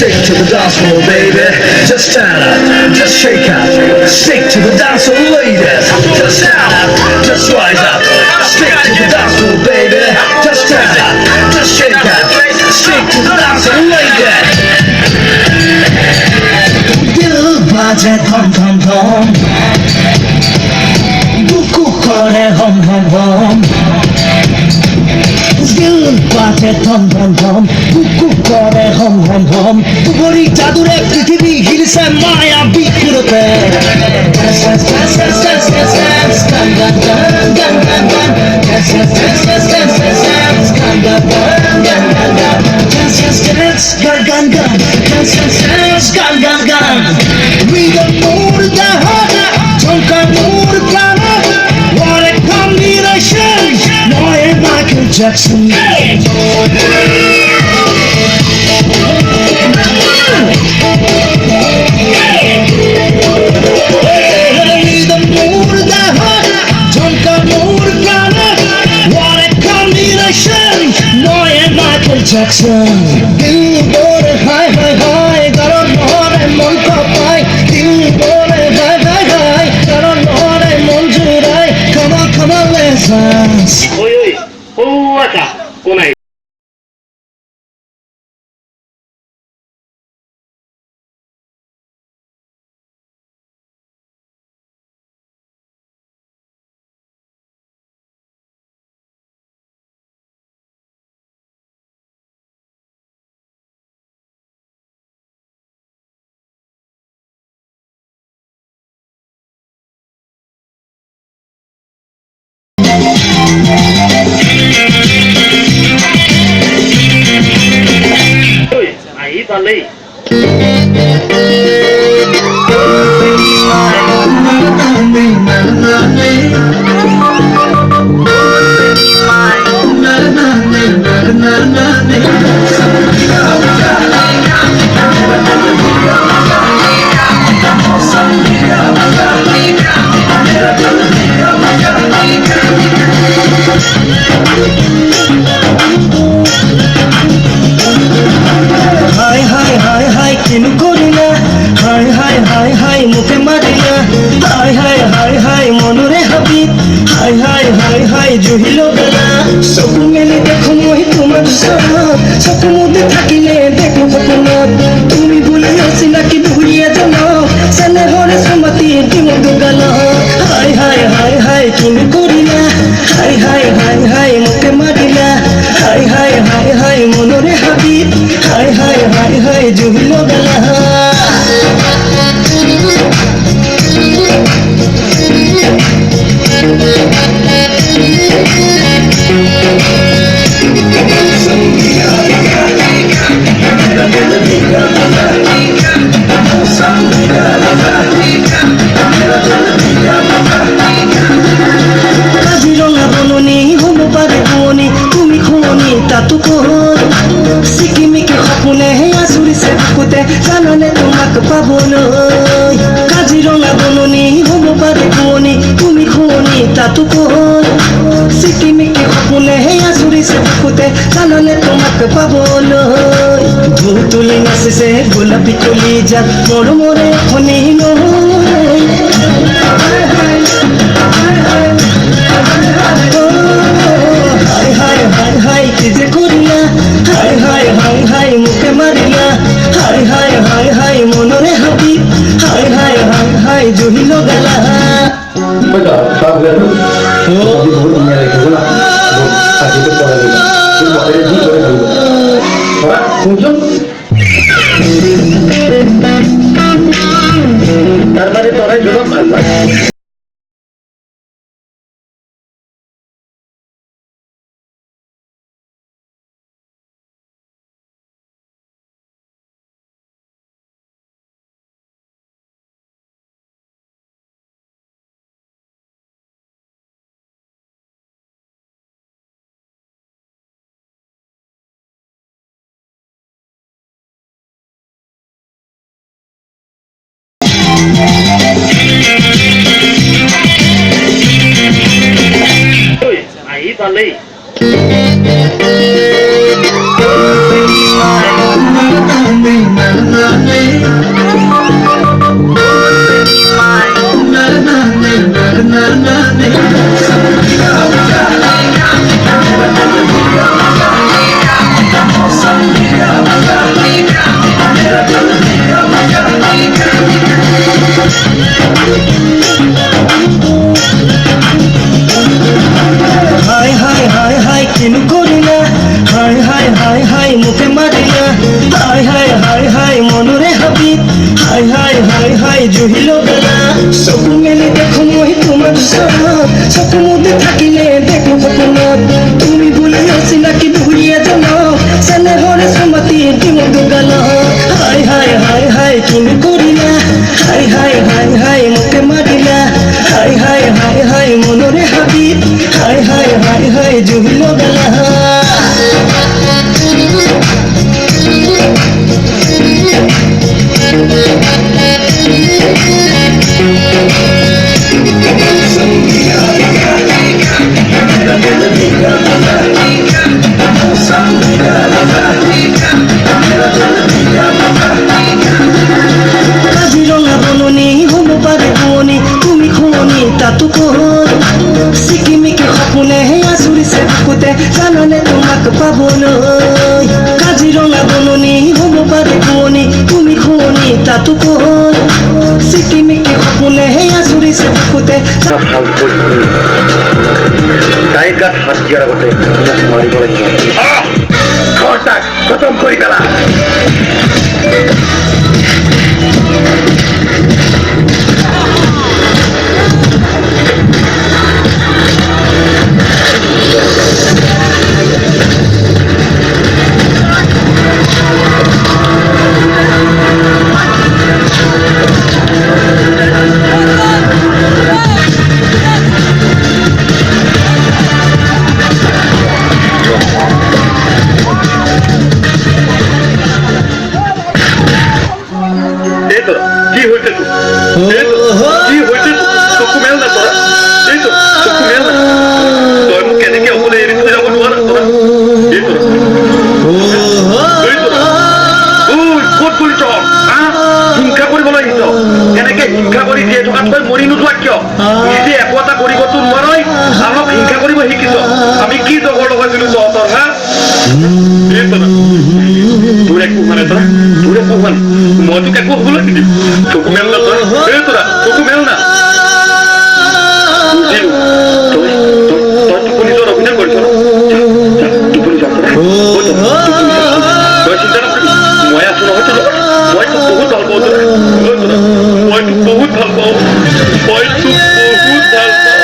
Stick to the dance floor, baby. Just stand up, just shake up. Stick to the dance floor, ladies. Just stand up, just rise up. Stick to the dance floor, baby. Just stand up, just shake up. Stick to the dance floor, ladies. Dil baje thom thom thom. Buku kore hom hom hom. Dil baje thom thom thom. Buku kore hom hom hom. Tugori jadure prithibhi hilse maya bikhurte. Dance dance dance dance dance dance dance. Gan gan gan gan gan gan. Dance dance dance dance dance dance dance. Gan gan gan gan gan gan. Dance dance dance gan gan gan. Dance dance dance gan gan gan. Rhythm mood the heart. Jhankar mood planet. What a combination. Noy Michael Jackson. Jackson, Billboard high high high, karon mohore mon kapai. Billboard high high high, karon mohore mon jurai. Come on, come on, let's dance. Oi oi, ata, konai. Oi, aí falei. जुहिलो गला सब मेले देखो मोहि तुम्हार साथ सपमुदे থাকিলে देखो सपना তুমি ভুলে আসিলা কি ভুলিয়ে জানো সনে হরে সমতি তুমি দুগালা হাই হাই হাই হাই তুমি করিলা হাই হাই হাই হাই মুখে মারিলা হাই হাই হাই হাই মনরে হাবিব হাই হাই হাই হাই जुहिलो गला কাজিৰঙা বননি হ'ব পাৰে শুৱনি তুমি শুৱনি তাতো কয় চিকিমিকি সপোনে আচুৰিছে বুকুতে জানানে তোমাক পাবলৈ কাজিৰঙা বননি হ'ব পাৰে শুৱনি তুমি শুৱনি তাতো কয় চিকিমিকি সপোনে আচুৰিছে বুকুতে জানানে তোমাক পাবলৈ ঢৌ তুলি নাচিছে গোলাপী কলি যাক মৰমৰে খনি নহয় হাই হাই হাই কি যে কৰিলা হাই হাই হাই হাই মুখে মাৰিলা হাই হাই হাই হাই মনৰে হাবি হাই হাই হাই হাই জুহিলো গালা Betul, tak betul. Tapi buat ini lagi pula. Tadi itu pola juga. Itu ada di pola juga. Pak, kunjung. Karena itu orang juga malas. পালেই মুখে মারিলা হাই হাই হাই হাই মনরে হাবি হাই হাই হাই হাই জুহিল বেলা চকু মেলি দেখো মই তোমাক চকু মুদে থাকিলে দেখো সপোনত তুমি ভুলি অচিনাকি বুঢ়ী এজন চেনেহৰে চমাতি দিম দুগাল হাই হাই হাই হাই কিনো কৰিলা হাই হাই হাই হাই মুখে মাৰিলা হাই হাই হাই হাই মনৰে হাবি হাই হাই হাই হাই জুহিল বেলা কাজিৰঙা বননি হ'ব পাৰে শুৱনি তুমি শুৱনি তাতো কয় চিকিমিকি সপোনে আচুৰিছে বুকুতে জানানে তোমাক পাবলৈ কাজিৰঙা বননি হ'ব পাৰে শুৱনি তুমি শুৱনি তাতো কয় চিকিমিকি সপোনে আচুৰিছে বুকুতে তাইৰ গাত হাত দিয়াৰ আগতে মোক মাৰিব লাগিব ঘৰটাক খতম কৰি পেলা হিংসা কৰি দিয়ে থকাতকৈ মৰি নোযোৱা কিয় নিজে একো এটা কৰিবতো নোৱাৰই আমাক হিংসা কৰিব শিকিছ আমি কি জগৰ লগাইছিলো তহঁতৰ হা তোৰ একো হোৱা নাই তৰা তোৰ একো হোৱা নাই মই তোক একো হবলৈ নিদিম চকু মেল না তৰা তৰা চকু মেল না তই টোপনি যোৱাৰ অভিনয় কৰিছ টোপনি যা তই চিন্তা নকৰিবি মই আছো নহয় তোৰ মই তোক বহুত ভাল পাওঁ তৰা মই তোক বহুত ভাল পাওঁ মই তোক বহুত ভাল পাওঁ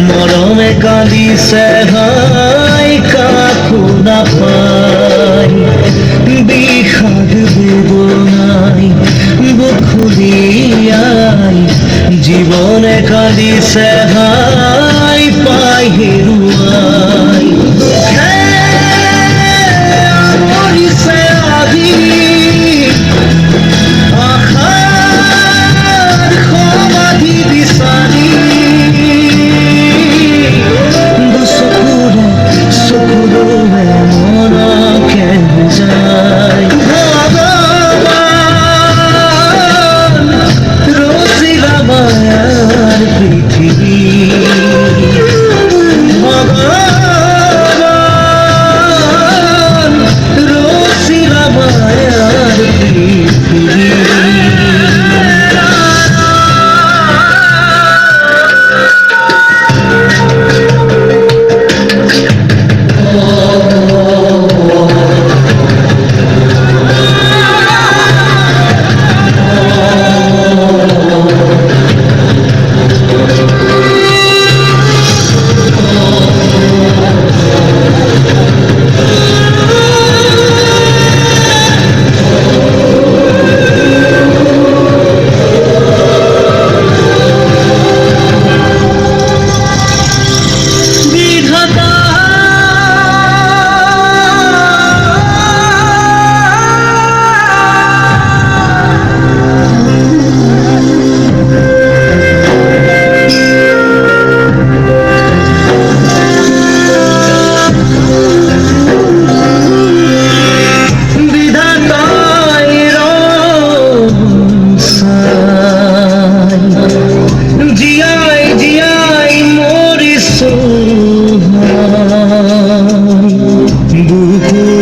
মরমে কাঁদিছে ভাই কাকু না পাই বিষাদ বেদনাই বুকুলিয়াই জীবনে কাঁদিছে ভাই পাই হেরুয়াই মরিছে আদি পৃথিবী দুপুর